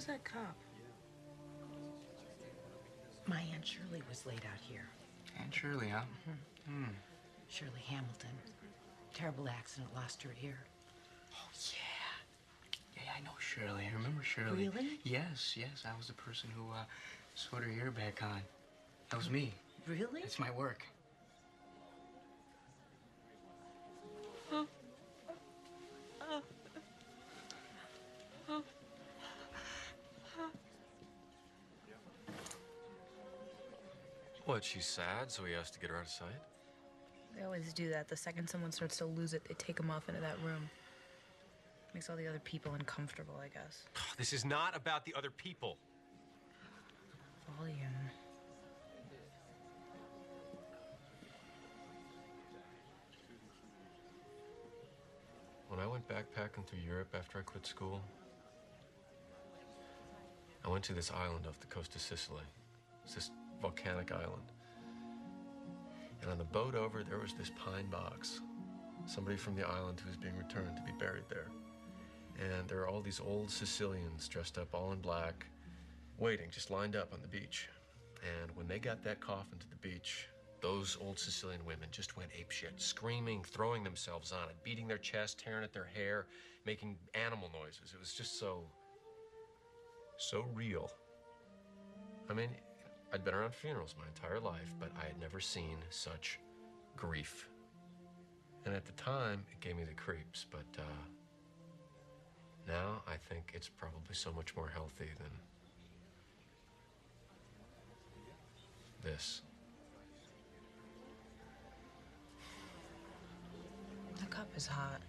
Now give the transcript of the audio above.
was that cop? My Aunt Shirley was laid out here. Aunt Shirley, huh? Shirley Hamilton. Terrible accident, lost her ear. Oh, yeah. Yeah, I know Shirley. I remember Shirley. Really? Yes. I was the person who sewed her ear back on. That was me. Really? It's my work. What, she's sad, so he has to get her out of sight? They always do that. The second someone starts to lose it, they take them off into that room. Makes all the other people uncomfortable, I guess. This is not about the other people. Volume. When I went backpacking through Europe after I quit school, I went to this island off the coast of Sicily. It's this volcanic island. And on the boat over, there was this pine box. Somebody from the island who was being returned to be buried there. And there are all these old Sicilians dressed up all in black, waiting, just lined up on the beach. And when they got that coffin to the beach, those old Sicilian women just went apeshit, screaming, throwing themselves on it, beating their chest, tearing at their hair, making animal noises. It was just so real. I mean, I'd been around funerals my entire life, but I had never seen such grief. And at the time, it gave me the creeps, but now I think it's probably so much more healthy than this. That cup is hot.